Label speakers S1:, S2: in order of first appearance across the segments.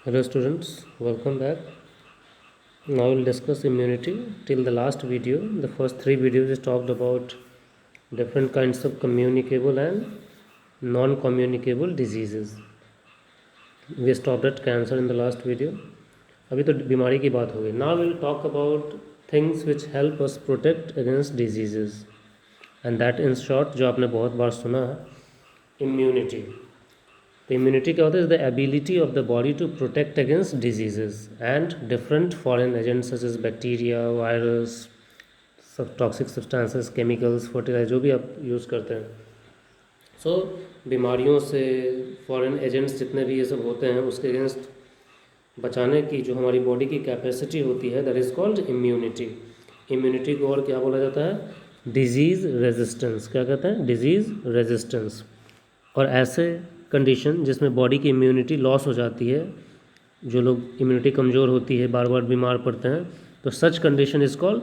S1: Hello students, welcome back. Now we'll discuss immunity. Till the last video, the first three videos is talked about different kinds of communicable and non-communicable diseases. We stopped at cancer in the last video. अभी तो बीमारी की बात हो गई. Now we'll talk about things which help us protect against diseases. And that in short, जो आपने बहुत बार सुना है, immunity. तो इम्यूनिटी क्या होता है? Is the ability of the body to protect against diseases and different foreign agents such as bacteria, virus, सब टॉक्सिक सब्सटेंसेस, केमिकल्स, फर्टिलाइजर जो भी आप यूज़ करते हैं. सो बीमारियों से, फॉरेन एजेंट्स जितने भी ये सब होते हैं, उसके अगेंस्ट बचाने की जो हमारी बॉडी की कैपेसिटी होती है, that is called immunity. Immunity को और क्या बोला जाता है? Disease resistance. क्या कहते हैं? Disease resistance. और ऐसे कंडीशन जिसमें बॉडी की इम्यूनिटी लॉस हो जाती है, जो लोग इम्यूनिटी कमज़ोर होती है, बार बार बीमार पड़ते हैं, तो such condition is called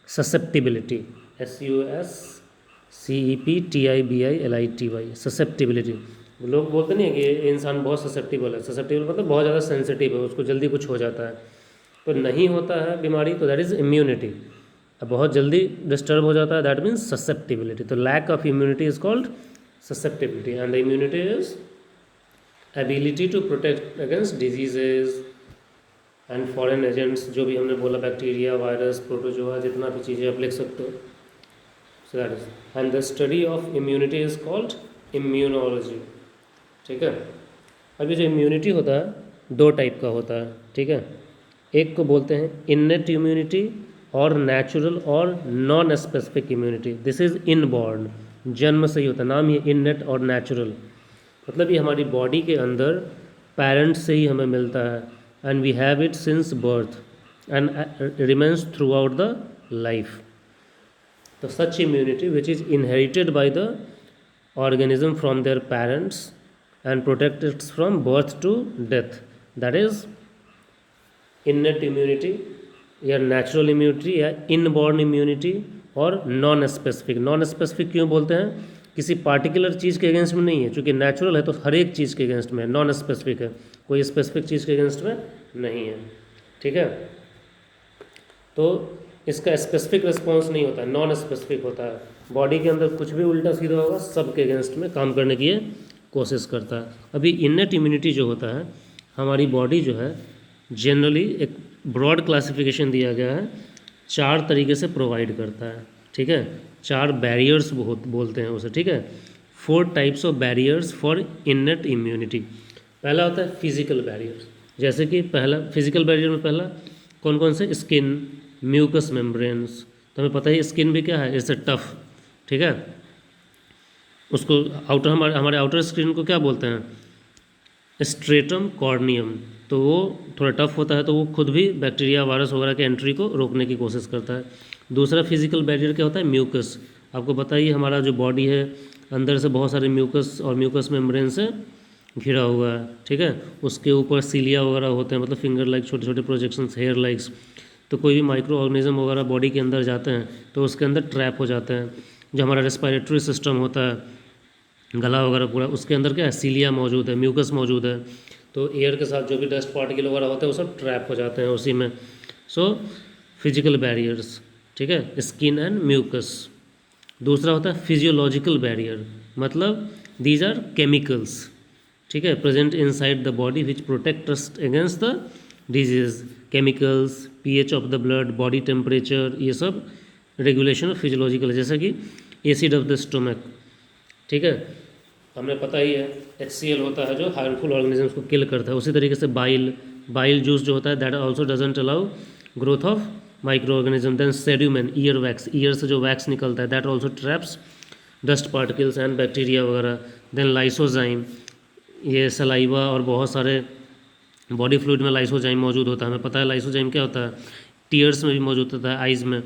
S1: susceptibility. SUSCEPTIBILITY. Susceptibility. लोग बोलते नहीं है कि ये इंसान बहुत ससेप्टिबल है. ससेप्टिबल मतलब बहुत ज़्यादा सेंसिटिव है, उसको जल्दी कुछ हो जाता है. तो नहीं होता है बीमारी, तो दैट इज़ इम्यूनिटी. अब बहुत जल्दी डिस्टर्ब हो जाता है, दैट मीन्स ससेप्टिबिलिटी. तो lack of immunity is called susceptibility, and the immunity is ability to protect against diseases and foreign agents, जो भी हमने बोला, बैक्टीरिया, वायरस, प्रोटोजोआ, जितना भी चीज़ें आप लिख सकते हो. So that is, and the study of immunity is called immunology. ठीक है. अभी जो इम्यूनिटी होता है दो टाइप का होता है. ठीक है. एक को बोलते हैं इननेट इम्यूनिटी और नेचुरल और non specific immunity. This is inborn, जन्म से ही होता है. नाम ये इननेट और नेचुरल, मतलब ये हमारी बॉडी के अंदर पेरेंट्स से ही हमें मिलता है, and we have it since birth and remains throughout the life. तो such immunity which is inherited by the organism from their parents and protected from birth to death, that is innate immunity या natural immunity या inborn immunity. और non specific. Non specific क्यों बोलते हैं? किसी particular चीज़ के against में नहीं है. चूँकि नेचुरल है तो हर एक चीज़ के अगेंस्ट में. नॉन स्पेसिफिक है, कोई स्पेसिफिक चीज़ के अगेंस्ट में नहीं है. ठीक है. तो इसका स्पेसिफिक रिस्पॉन्स नहीं होता है, नॉन स्पेसिफिक होता है. बॉडी के अंदर कुछ भी उल्टा सीधा होगा, सब के अगेंस्ट में काम करने की ये कोशिश करता है. अभी इननेट इम्यूनिटी जो होता है, हमारी बॉडी जो है जनरली एक ब्रॉड क्लासिफिकेशन दिया गया है, 4 तरीके से प्रोवाइड करता है. ठीक है. 4 बैरियर्स बोलते हैं उसे. ठीक है. 4 types of barriers for innate immunity. पहला होता है फिजिकल बैरियर्स. जैसे कि पहला फिजिकल बैरियर में पहला कौन कौन से? Skin, mucus membranes. तो हमें पता है स्किन भी क्या है? It's a tough. ठीक है. उसको आउटर, हमारे आउटर स्किन को क्या बोलते हैं? Stratum corneum. तो वो थोड़ा टफ होता है, तो वो खुद भी बैक्टीरिया, वायरस वगैरह के एंट्री को रोकने की कोशिश करता है. दूसरा फिजिकल बैरियर क्या होता है? म्यूकस. आपको बताइए, हमारा जो बॉडी है अंदर से बहुत सारे म्यूकस और म्यूकस मेम्ब्रेन से घिरा हुआ है. ठीक है. उसके ऊपर सीलिया वगैरह होते हैं, मतलब फिंगर लाइक छोटे छोटे प्रोजेक्शंस, हेयर लाइक्स. तो कोई भी माइक्रो ऑर्गेनिज्म वगैरह बॉडी के अंदर जाते हैं तो उसके अंदर ट्रैप हो जाते हैं. जो हमारा रेस्पिरेटरी सिस्टम होता है, गला वगैरह पूरा, उसके अंदर क्या है? सीलिया मौजूद है, म्यूकस मौजूद है. तो एयर के साथ जो भी डस्ट पार्टिकल वगैरह होते हैं वो सब ट्रैप हो जाते हैं उसी में. So physical barriers. ठीक है. Skin and mucus. दूसरा होता है फिजियोलॉजिकल बैरियर, मतलब दीज आर केमिकल्स. ठीक है. Present inside the body which protect us against the disease. Chemicals, pH of the blood, body temperature, ये सब रेगुलेशन ऑफ फिजियोलॉजिकल है. जैसे कि एसिड ऑफ द स्टोमक. ठीक है. हमें पता ही है HCl होता है जो हार्मफुल ऑर्गेनिजम्स को किल करता है. उसी तरीके से बाइल जूस जो होता है, that also doesn't allow growth of microorganism. Then cerumen, ear wax. Ear से जो वैक्स निकलता है, that also traps dust particles and bacteria वगैरह. देन लाइसोजाइम, ये सलाइवा और बहुत सारे बॉडी फ्लूइड में लाइसोजाइम मौजूद होता है. हमें पता है लाइसोजाइम क्या होता है. टीयर्स में भी मौजूद होता है, आइज़ में.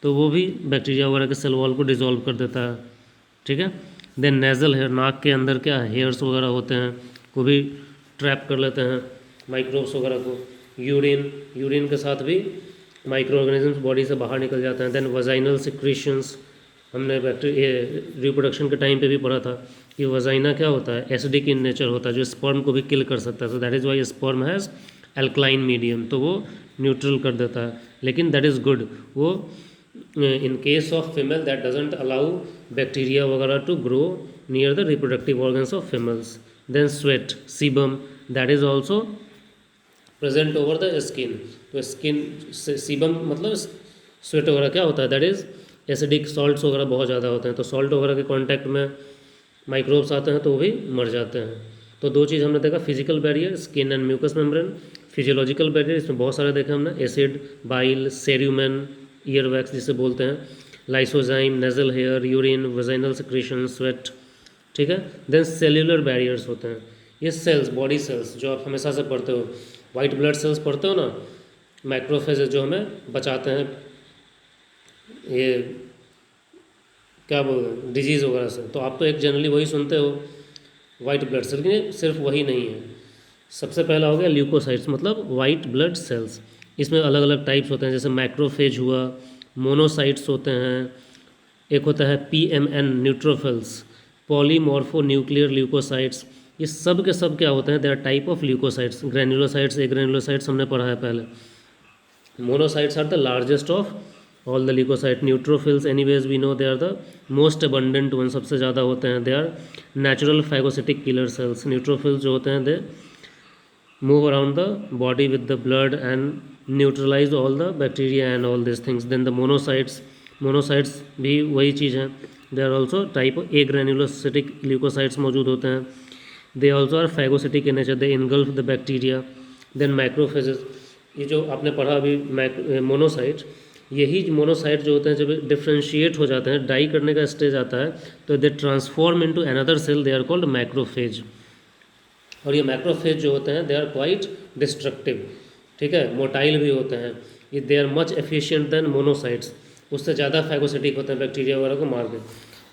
S1: तो वो भी बैक्टीरिया वगैरह के सेल वॉल को डिजोल्व कर देता है. ठीक है. देन नेज़ल हेयर, नाक के अंदर क्या हेयर्स वगैरह होते हैं, को भी ट्रैप कर लेते हैं माइक्रोब्स वगैरह को. यूरिन के साथ भी माइक्रो ऑर्गेनिजम्स बॉडी से बाहर निकल जाते हैं. देन वजाइनल सिक्रीशंस, हमने रिप्रोडक्शन के टाइम पे भी पढ़ा था. कि वजाइना क्या होता है, एसिडिक इन नेचर होता है, जो स्पर्म को भी किल कर सकता है। So that is why sperm has alkaline medium, तो वो न्यूट्रल कर देता है। लेकिन दैट इज़ गुड, वो in case of female that doesn't allow bacteria वगैरह to grow near the reproductive organs of females. Then sweat, sebum, that is also present over the skin. तो skin sebum मतलब sweat वगैरह क्या होता है, that is acidic salts वगैरह बहुत ज़्यादा होते हैं, तो सॉल्ट वगैरह के कांटेक्ट में माइक्रोब्स आते हैं तो वो भी मर जाते हैं। तो दो चीज़ हमने देखा, physical barrier skin and mucus membrane, physiological barrier इसमें बहुत सारे देखे हमने, acid, bile, cerumen, ear wax जिसे बोलते हैं, lysozyme, nasal hair, urine, vaginal secretion, sweat, ठीक है। देन सेल्यूलर बैरियर्स होते हैं, ये सेल्स, बॉडी सेल्स जो आप हमेशा से पढ़ते हो, वाइट ब्लड सेल्स पढ़ते हो ना, मैक्रोफेजेस जो हमें बचाते हैं ये क्या बोलते हैं डिजीज़ वगैरह से, तो आप तो एक जनरली वही सुनते हो वाइट ब्लड सेल, लेकिन सिर्फ वही नहीं है। सबसे पहला हो गया ल्यूकोसाइट्स, मतलब वाइट ब्लड सेल्स। इसमें अलग अलग टाइप्स होते हैं, जैसे मैक्रोफेज हुआ, मोनोसाइट्स होते हैं, एक होता है PMN neutrophils, polymorphonuclear leukocytes. ये सब के सब क्या होते हैं, they are type of leukocytes. Granulocytes, agranulocytes हमने पढ़ा है पहले। Monocytes are the largest of all the leukocyte. Neutrophils anyways we know they are the most abundant one, सबसे ज़्यादा होते हैं। They are natural phagocytic killer cells. Neutrophils जो होते हैं they move around the body with the blood and neutralise all the bacteria and all this things. Then the monocytes, monocytes भी वही चीज़ है, they are also type of agranulocytic leukocytes मौजूद होते हैं। They also are phagocytic in nature, they engulf the bacteria. Then macrophages, ये जो आपने पढ़ा अभी मोनोसाइट, यही मोनोसाइट जो होते हैं जब डिफ्रेंशिएट हो जाते हैं, डाई करने का स्टेज आता है, तो they transform into another cell, they are called macrophage. और ये मैक्रोफेज जो होते हैं दे आर क्वाइट डिस्ट्रक्टिव, ठीक है, मोटाइल भी होते हैं। ये they are much efficient than monocytes, उससे ज़्यादा फैगोसिटिक होते हैं बैक्टीरिया वगैरह को मार के।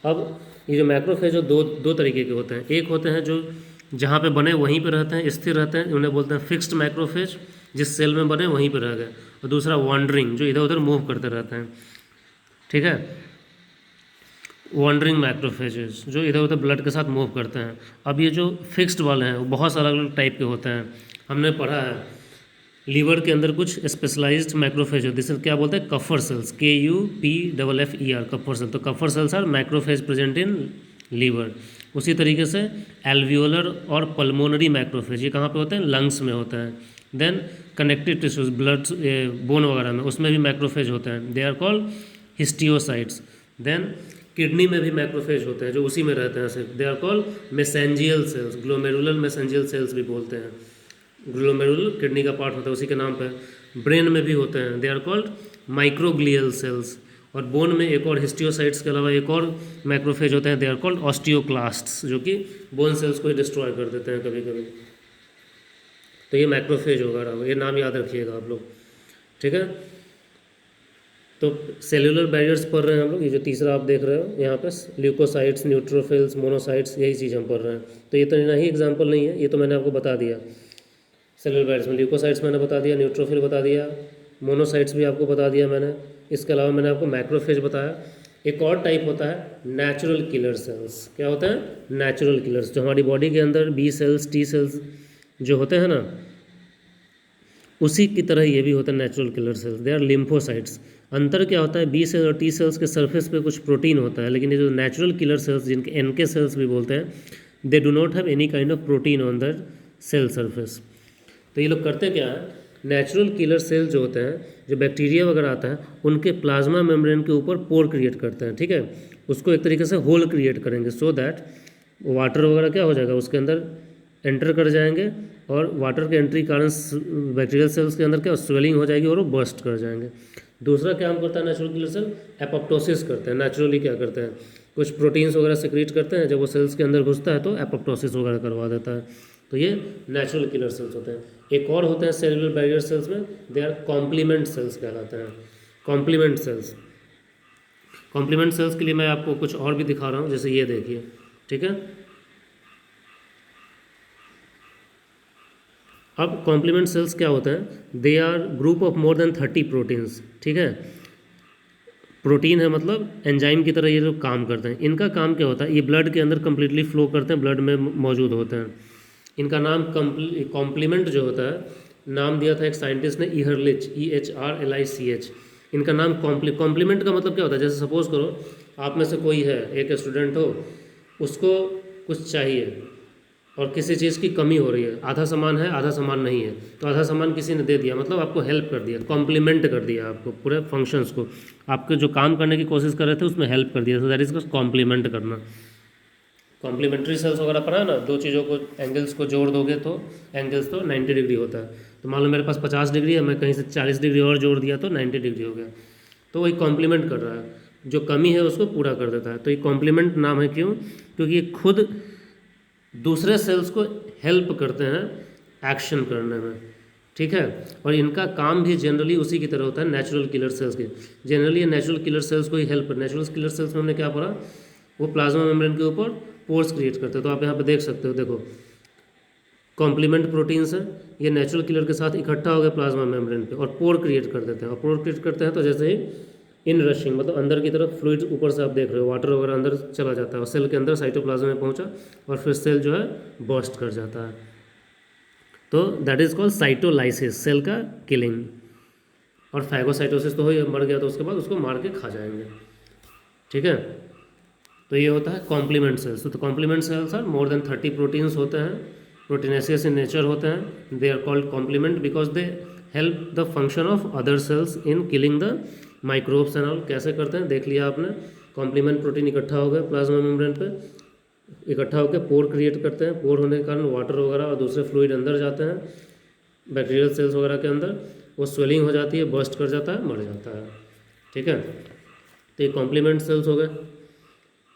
S1: अब ये जो मैक्रोफेज जो दो तरीके के होते हैं, एक होते हैं जो जहाँ पे बने वहीं पे रहते हैं, स्थिर रहते हैं, उन्हें बोलते हैं फिक्स्ड मैक्रोफेज, जिस सेल में बने वहीं पे रह गए। और दूसरा वॉन्डरिंग, जो इधर उधर मूव करते रहते हैं, ठीक है, वॉन्डरिंग मैक्रोफेजेस जो इधर उधर ब्लड के साथ मूव करते हैं। अब ये जो फिक्स्ड वाले हैं वो बहुत अलग अलग टाइप के होते हैं। हमने पढ़ा है लीवर के अंदर कुछ स्पेशलाइज्ड मैक्रोफेज होते हैं, जिसे क्या बोलते हैं, Kupffer cells, KUPFFER, Kupffer cell. तो Kupffer cells are macrophage present in liver. उसी तरीके से एल्वियोलर और पल्मोनरी मैक्रोफेज, ये कहाँ पे होते हैं, लंग्स में होते हैं। Then connective tissues, blood, bone वगैरह में, उसमें भी मैक्रोफेज होते हैं, they are called histiocytes. Then kidney में भी मैक्रोफेज होते हैं जो उसी में रहते हैं सिर्फ, they are called mesangial cells, glomerular mesangial cells भी बोलते हैं। ग्लोमेरुलर किडनी का पार्ट होता है उसी के नाम पे। ब्रेन में भी होते हैं, they are called microglial cells. और बोन में एक और हिस्टियोसाइट्स के अलावा एक और मैक्रोफेज होते हैं, दे आर कॉल्ड ऑस्टियोक्लास्ट्स, जो कि बोन सेल्स को ही डिस्ट्रॉय कर देते हैं कभी कभी। तो ये मैक्रोफेज वगैरह, ये नाम याद रखिएगा आप लोग, ठीक है। तो सेल्यूलर बैरियर्स पढ़ रहे हैं हम लोग, ये जो तीसरा आप देख रहे हो यहाँ पे, ल्यूकोसाइट्स, न्यूट्रोफिल्स, मोनोसाइट्स, यही चीज़ हम पढ़ रहे हैं। तो ये तो नहीं एग्जाम्पल नहीं है, ये तो मैंने आपको बता दिया। सेल्यूलर बैरियर्स में ल्यूकोसाइट्स मैंने बता दिया, न्यूट्रोफिल बता दिया, मोनोसाइट्स भी आपको बता दिया मैंने। इसके अलावा मैंने आपको मैक्रोफेज बताया। एक और टाइप होता है नेचुरल किलर सेल्स। क्या होता है, नेचुरल किलर्स, जो हमारी बॉडी के अंदर B सेल्स, T सेल्स जो होते हैं ना, उसी की तरह ये भी होता है natural killer cells, they are lymphocytes. अंतर क्या होता है, B सेल और T सेल्स के सरफेस पे कुछ प्रोटीन होता है, लेकिन ये जो नेचुरल किलर सेल्स, जिनके NK सेल्स भी बोलते हैं, they do not have any kind of protein on the cell surface. तो ये लोग करते क्या है, नेचुरल किलर सेल जो होते हैं, जो बैक्टीरिया वगैरह आता है, उनके प्लाज्मा मेम्ब्रेन के ऊपर पोर क्रिएट करते हैं, ठीक है, उसको एक तरीके से होल क्रिएट करेंगे, सो दैट वाटर वगैरह क्या हो जाएगा उसके अंदर एंटर कर जाएंगे, और वाटर के एंट्री कारण बैक्टीरियल सेल्स के अंदर क्या स्वेलिंग हो जाएगी और वो बर्स्ट कर जाएंगे। दूसरा काम करता है नेचुरल किलर सेल, एपोप्टोसिस करते हैं। नेचुरली क्या करते हैं, कुछ प्रोटीन्स वगैरह सिक्रीट करते हैं, जब वो सेल्स के अंदर घुसता है तो एपोप्टोसिस वगैरह करवा देता है। तो ये नेचुरल किलर सेल्स होते हैं। एक और होते हैं सेलुलर बैरियर सेल्स में, दे आर कॉम्प्लीमेंट सेल्स कहलाते हैं। कॉम्प्लीमेंट सेल्स, कॉम्प्लीमेंट सेल्स के लिए मैं आपको कुछ और भी दिखा रहा हूँ, जैसे ये देखिए, ठीक है। अब कॉम्प्लीमेंट सेल्स क्या होते हैं, they are group of more than 30 proteins, ठीक है। प्रोटीन है मतलब एंजाइम की तरह ये लोग काम करते हैं। इनका काम क्या होता है, ये ब्लड के अंदर कम्प्लीटली फ्लो करते हैं, ब्लड में मौजूद होते हैं। इनका नाम कॉम्प्लीमेंट जो होता है, नाम दिया था एक साइंटिस्ट ने, ईहरलिच, EHRLICH। इनका नाम कॉम्प्लीमेंट का मतलब क्या होता है, जैसे सपोज करो आप में से कोई है, एक स्टूडेंट हो, उसको कुछ चाहिए और किसी चीज़ की कमी हो रही है, आधा सामान है आधा सामान नहीं है, तो आधा सामान किसी ने दे दिया, मतलब आपको हेल्प कर दिया, कॉम्प्लीमेंट कर दिया आपको, पूरे फंक्शंस को, आपके जो काम करने की कोशिश कर रहे थे उसमें हेल्प कर दिया। तो दैट इज कॉम्प्लीमेंट करना। कॉम्प्लीमेंट्री सेल्स वगैरह पढ़ा है ना, दो चीज़ों को, एंगल्स को जोड़ दोगे तो एंगल्स तो 90 डिग्री होता है। तो मान लो मेरे पास 50 डिग्री है, मैं कहीं से 40 डिग्री और जोड़ दिया तो 90 डिग्री हो गया। तो वही कॉम्प्लीमेंट कर रहा है, जो कमी है उसको पूरा कर देता है। तो ये कॉम्प्लीमेंट नाम है क्यों, क्योंकि ये खुद दूसरे सेल्स को हेल्प करते हैं एक्शन करने में, ठीक है। और इनका काम भी जनरली उसी की तरह होता है नेचुरल किलर सेल्स के। जनरली ये नेचुरल किलर सेल्स को ही हेल्प कर, नेचुरल किलर सेल्स में हमने क्या पढ़ा, वो प्लाज्मा मेम्ब्रेन के ऊपर पोर्स क्रिएट करते हैं। तो आप यहाँ पे देख सकते हो, देखो कॉम्प्लीमेंट प्रोटीन्स है, ये नेचुरल किलर के साथ इकट्ठा हो गए प्लाज्मा मेम्ब्रेन पे और पोर क्रिएट कर देते हैं। और पोर क्रिएट करते हैं तो जैसे ही इन रशिंग, मतलब अंदर की तरफ फ्लूइड ऊपर से आप देख रहे हो, वाटर वगैरह अंदर चला जाता है और सेल के अंदर साइटोप्लाज्म में पहुंचा और फिर सेल जो है बर्स्ट कर जाता है। तो that is called cytolysis, cell का किलिंग। और फैगोसाइटोसिस तो हो, मर गया तो उसके बाद उसको मार के खा जाएंगे, ठीक है। तो ये होता है कॉम्प्लीमेंट सेल्स। तो complement cells are more than 30 proteins होते हैं, प्रोटीनेसियस इन नेचर होते हैं। They are called complement because they help the function of other cells in killing the microbes and all. कैसे करते हैं देख लिया आपने, कॉम्प्लीमेंट प्रोटीन इकट्ठा हो गया प्लाज्मा मेम्ब्रेन पे, इकट्ठा होकर पोर क्रिएट करते हैं, पोर होने के कारण वाटर वगैरह और दूसरे फ्लूइड अंदर जाते हैं बैक्टीरियल सेल्स वगैरह के अंदर, वो स्वेलिंग हो जाती है, बर्स्ट कर जाता है, मर जाता है, ठीक है। तो ये कॉम्प्लीमेंट सेल्स हो गए।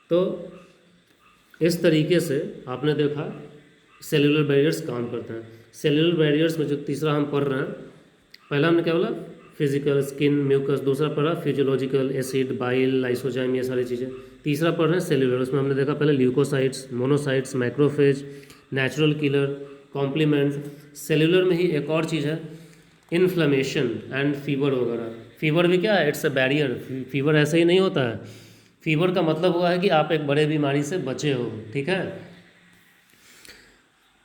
S1: तो इस तरीके से आपने देखा सेल्यूलर बैरियर्स काम करते हैं। सेल्यूलर बैरियर्स में जो तीसरा हम पढ़ रहे हैं, पहला हमने क्या बोला, फिजिकल, स्किन, म्यूकस, दूसरा पढ़ा फिजियोलॉजिकल, एसिड, बाइल, लाइसोजाइम, ये सारी चीज़ें। तीसरा पढ़ रहे हैं सेल्यूलर, उसमें हमने देखा पहले leukocytes, monocytes, macrophage, natural killer, complement. Cellular में ही एक और चीज़ है, इन्फ्लेमेशन एंड फीवर वगैरह। फीवर भी क्या है, इट्स अ बैरियर। फीवर ऐसे ही नहीं होता है, फीवर का मतलब हुआ है कि आप एक बड़े बीमारी से बचे हो, ठीक है।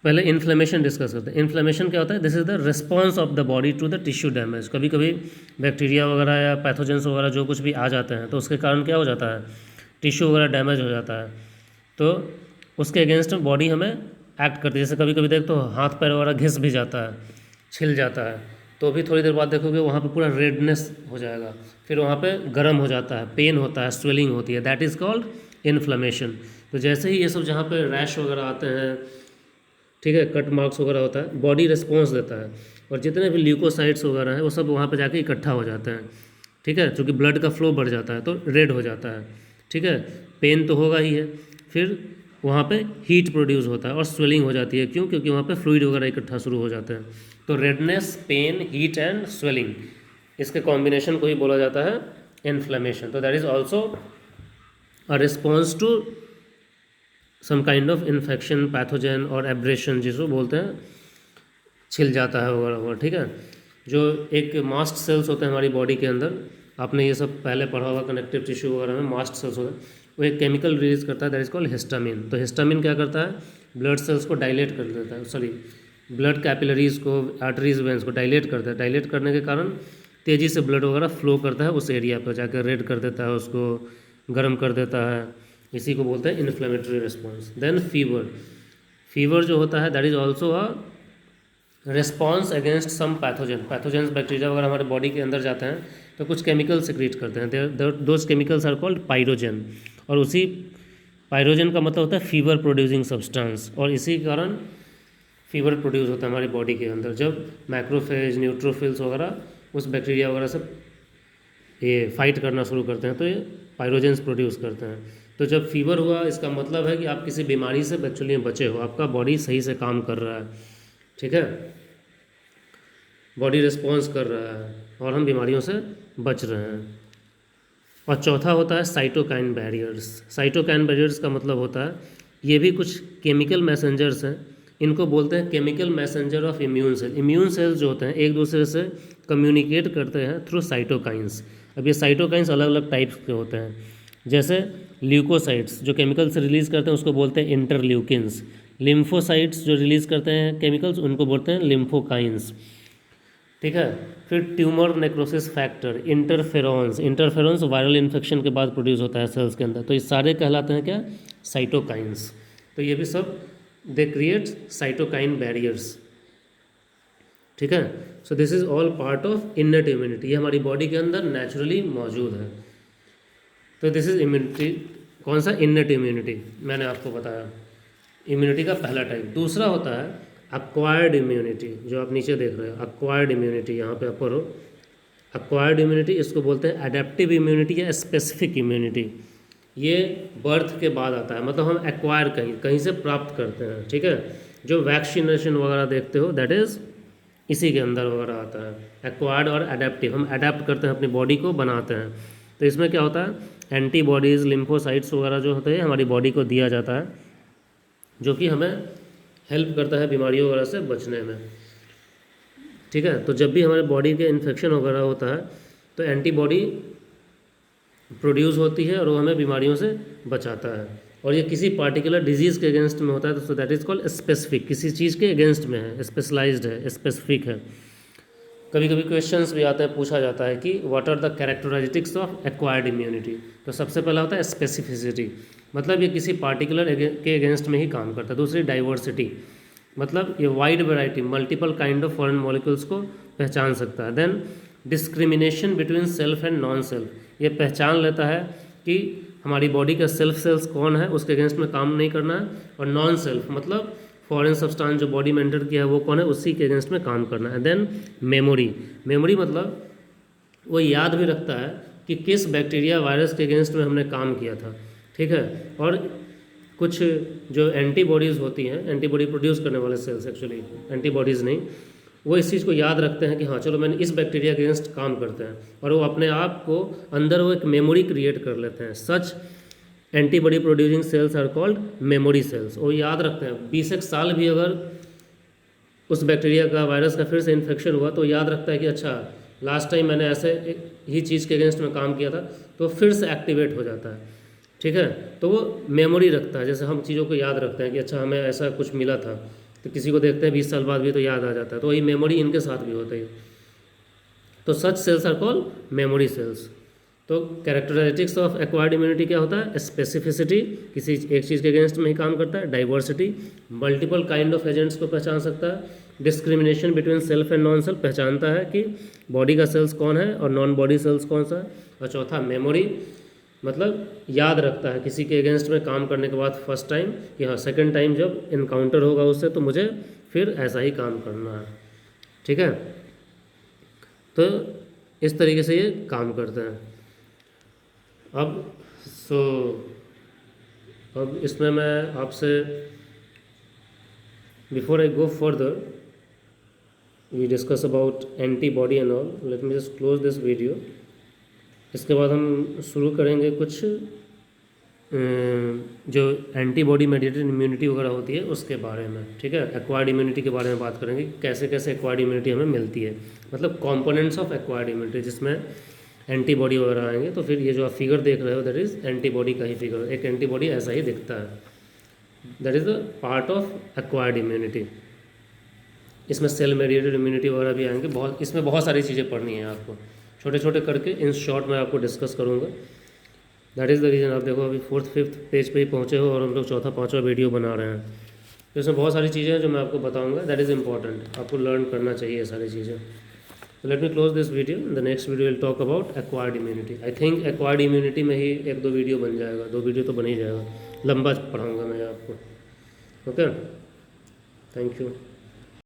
S1: पहले इन्फ्लेमेशन डिस्कस करते हैं। इन्फ्लेमेशन क्या होता है, this is the response of the body to the tissue damage. कभी कभी बैक्टीरिया वगैरह या पैथोजेंस वगैरह जो कुछ भी आ जाते हैं तो उसके कारण क्या हो जाता है, टिश्यू वगैरह डैमेज हो जाता है, तो उसके अगेंस्ट बॉडी हमें एक्ट करती है। जैसे कभी कभी देखो तो हाथ पैर वगैरह घिस भी जाता है, छिल जाता है, तो भी थोड़ी देर बाद देखोगे वहाँ पे पूरा रेडनेस हो जाएगा, फिर वहाँ पे गर्म हो जाता है, पेन होता है, स्वेलिंग होती है, दैट इज़ कॉल्ड इन्फ्लेमेशन। तो जैसे ही ये सब जहाँ पे रैश वगैरह आते हैं, ठीक है, कट मार्क्स वगैरह होता है, बॉडी रिस्पॉन्स देता है और जितने भी ल्यूकोसाइट्स वगैरह हैं वो सब वहाँ पे जाके इकट्ठा हो जाते हैं, ठीक है, क्योंकि ब्लड का फ्लो बढ़ जाता है तो रेड हो जाता है, ठीक है। पेन तो होगा ही है, फिर वहाँ पे हीट प्रोड्यूस होता है और स्वेलिंग हो जाती है। क्यों, क्योंकि वहाँ पे फ्लूइड वगैरह इकट्ठा शुरू हो जाते हैं। तो redness, pain, heat and swelling, इसके कॉम्बिनेशन को ही बोला जाता है इन्फ्लेमेशन। तो that is also a response to some kind of infection, pathogen और एब्रेशन, जिसको बोलते हैं छिल जाता है वगैरह, ठीक है। जो एक मास्ट सेल्स होते हैं हमारी बॉडी के अंदर, आपने ये सब पहले पढ़ा होगा, कनेक्टिव टिश्यू वगैरह में मास्ट सेल्स होते हैं, वो एक केमिकल रिलीज करता है दैट इज कॉल्ड हिस्टामिन। तो हिस्टामिन क्या करता है, ब्लड सेल्स को डायलेट कर देता है, सॉरी ब्लड कैपिलरीज को, आर्टरीज, वेंस को डायलेट करता है। डायलेट करने के कारण तेज़ी से ब्लड वगैरह फ्लो करता है उस एरिया पर, जाकर रेड कर देता है, उसको गर्म कर देता है, इसी को बोलते हैं inflammatory response. Then fever, fever जो होता है that is also a response against some pathogen. Pathogens, bacteria वगैरह हमारे बॉडी के अंदर जाते हैं तो कुछ केमिकल सिक्रीट करते हैं, those chemicals are called pyrogen, और उसी पायरोजन का मतलब होता है फीवर प्रोड्यूसिंग सब्सटेंस, और इसी कारण फीवर प्रोड्यूस होता है हमारी बॉडी के अंदर जब मैक्रोफेज, न्यूट्रोफिल्स वगैरह उस बैक्टीरिया वगैरह से ये फाइट करना शुरू करते हैं, तो ये पायरोजेंस प्रोड्यूस करते हैं। तो जब फीवर हुआ इसका मतलब है कि आप किसी बीमारी से एक्चुअली बचे हो, आपका बॉडी सही से काम कर रहा है, ठीक है, बॉडी रिस्पॉन्स कर रहा है और हम बीमारियों से बच रहे हैं। और चौथा होता है साइटोकाइन बैरियर्स। साइटोकाइन बैरियर्स का मतलब होता है ये भी कुछ केमिकल मैसेंजर्स हैं, इनको बोलते हैं chemical messenger of immune cell. Immune cells जो होते हैं एक दूसरे से कम्युनिकेट करते हैं थ्रू साइटोकाइंस। अब ये साइटोकाइंस अलग अलग टाइप्स के होते हैं, जैसे ल्यूकोसाइट्स जो केमिकल्स रिलीज़ करते हैं उसको बोलते हैं इंटरल्यूकिन्स, लिम्फोसाइट्स जो रिलीज़ करते हैं केमिकल्स उनको बोलते हैं लिम्फोकाइंस, ठीक है। फिर tumour necrosis factor, interferons viral infection के बाद प्रोड्यूस होता है सेल्स के अंदर, तो ये सारे कहलाते हैं क्या, साइटोकाइंस। तो ये भी सब दे क्रिएट साइटोकाइन बैरियर्स, ठीक है। So this is all part of innate immunity, ये हमारी बॉडी के अंदर नेचुरली मौजूद है। तो दिस इज इम्यूनिटी, कौन सा, इननेट इम्यूनिटी मैंने आपको बताया, इम्यूनिटी का पहला टाइप। दूसरा होता है अक्वायर्ड इम्यूनिटी, जो आप नीचे देख रहे हो, अक्वायर्ड इम्यूनिटी, यहाँ पे अपर हो, अक्वायर्ड इम्यूनिटी, इसको बोलते हैं एडेप्टिव इम्यूनिटी या स्पेसिफिक इम्यूनिटी। ये बर्थ के बाद आता है, मतलब हम एक्वायर कहीं से प्राप्त करते हैं, ठीक है। जो वैक्सीनेशन वगैरह देखते हो दैट इज़ इसी के अंदर वगैरह आता है, एक्वायर्ड और एडेप्टिव, हम अडेप्ट करते हैं अपनी बॉडी को, बनाते हैं। तो इसमें क्या होता है, एंटीबॉडीज़, लिम्फोसाइट्स वगैरह जो होते हैं हमारी बॉडी को दिया जाता है, जो कि हमें हेल्प करता है बीमारियों वगैरह से बचने में, ठीक है। तो जब भी हमारे बॉडी के इन्फेक्शन वगैरह होता है तो एंटीबॉडी प्रोड्यूस होती है और वो हमें बीमारियों से बचाता है, और ये किसी पार्टिकुलर डिजीज़ के अगेंस्ट में होता है, तो so that is called specific, किसी चीज़ के अगेंस्ट में है, स्पेशलाइज्ड है, स्पेसिफिक है। कभी कभी क्वेश्चंस भी आते हैं, पूछा जाता है कि what are the characteristics of acquired immunity, तो सबसे पहला होता है स्पेसिफिसिटी, मतलब ये किसी पार्टिकुलर के अगेंस्ट में ही काम करता है। दूसरी डाइवर्सिटी, मतलब ये wide variety, multiple kind of foreign molecules को पहचान सकता है। Then discrimination between self and non self, ये पहचान लेता है कि हमारी बॉडी का सेल्फ सेल्स कौन है, उसके अगेंस्ट में काम नहीं करना है, और नॉन सेल्फ मतलब फॉरेन सब्सटेंस जो बॉडी में एंटर किया है वो कौन है, उसी के अगेंस्ट में काम करना है। देन मेमोरी मतलब वो याद भी रखता है कि किस बैक्टीरिया वायरस के अगेंस्ट में हमने काम किया था, ठीक है। और कुछ जो एंटीबॉडीज़ होती हैं, एंटीबॉडी प्रोड्यूस करने वाले सेल्स, एक्चुअली एंटीबॉडीज़ नहीं, वो इस चीज़ को याद रखते हैं कि हाँ चलो मैंने इस बैक्टीरिया के अगेंस्ट काम करते हैं, और वो अपने आप को अंदर वो एक मेमोरी क्रिएट कर लेते हैं। Such antibody producing cells are called memory cells, वो याद रखते हैं 20 साल भी अगर उस बैक्टीरिया का, वायरस का फिर से इन्फेक्शन हुआ तो याद रखता है कि अच्छा लास्ट टाइम मैंने ऐसे ही चीज़ के अगेंस्ट में काम किया था, तो फिर से एक्टिवेट हो जाता है, ठीक है। तो वो मेमोरी रखता है, जैसे हम चीज़ों को याद रखते हैं कि अच्छा हमें ऐसा कुछ मिला था, तो किसी को देखते हैं 20 साल बाद भी तो याद आ जाता है, तो वही मेमोरी इनके साथ भी होता है। तो such cells are called memory cells. तो कैरेक्टरिस्टिक्स ऑफ एक्वायर्ड इम्यूनिटी क्या होता है, स्पेसिफिसिटी, किसी एक चीज़ के अगेंस्ट में ही काम करता है, diversity, multiple kind of agents को पहचान सकता है, discrimination between self and non self, पहचानता है कि बॉडी का सेल्स कौन है और नॉन बॉडी सेल्स कौन सा है, और चौथा मेमोरी, मतलब याद रखता है किसी के अगेंस्ट में काम करने के बाद फर्स्ट टाइम कि हाँ सेकंड टाइम जब इनकाउंटर होगा उससे तो मुझे फिर ऐसा ही काम करना है, ठीक है। तो इस तरीके से ये काम करते हैं। अब इसमें मैं आपसे, before I go further we discuss about antibody and all, let me just close this video. इसके बाद हम शुरू करेंगे कुछ जो एंटीबॉडी मेडिएटेड इम्यूनिटी वगैरह होती है उसके बारे में, ठीक है। एक्वायर्ड इम्यूनिटी के बारे में बात करेंगे, कैसे कैसे एक्वायर्ड इम्यूनिटी हमें मिलती है, मतलब कंपोनेंट्स ऑफ एक्वायर्ड इम्यूनिटी, जिसमें एंटीबॉडी वगैरह आएंगे। तो फिर ये जो आप फिगर देख रहे हो दैट इज़ एंटीबॉडी का ही फिगर, एक एंटीबॉडी ऐसा ही दिखता है, that is the part of acquired immunity. इसमें सेल मेडिएटेड इम्यूनिटी वगैरह भी आएंगे, बहुत, इसमें बहुत सारी चीज़ें पढ़नी है आपको, छोटे छोटे करके इन शॉर्ट मैं आपको डिस्कस करूँगा। दैट इज़ द रीज़न आप देखो अभी 4th-5th पेज पे ही पहुँचे हो और हम लोग 4था-5वां वीडियो बना रहे हैं। तो इसमें बहुत सारी चीज़ें हैं जो मैं आपको बताऊँगा, दैट इज़ इंपॉर्टेंट, आपको लर्न करना चाहिए ये सारी चीज़ें। तो let me close this video, in the next video will talk about acquired immunity. I think acquired immunity में ही 1-2 वीडियो बन जाएगा, 2 वीडियो तो बन ही जाएगा, लंबा पढ़ाऊँगा मैं आपको। Okay, thank you.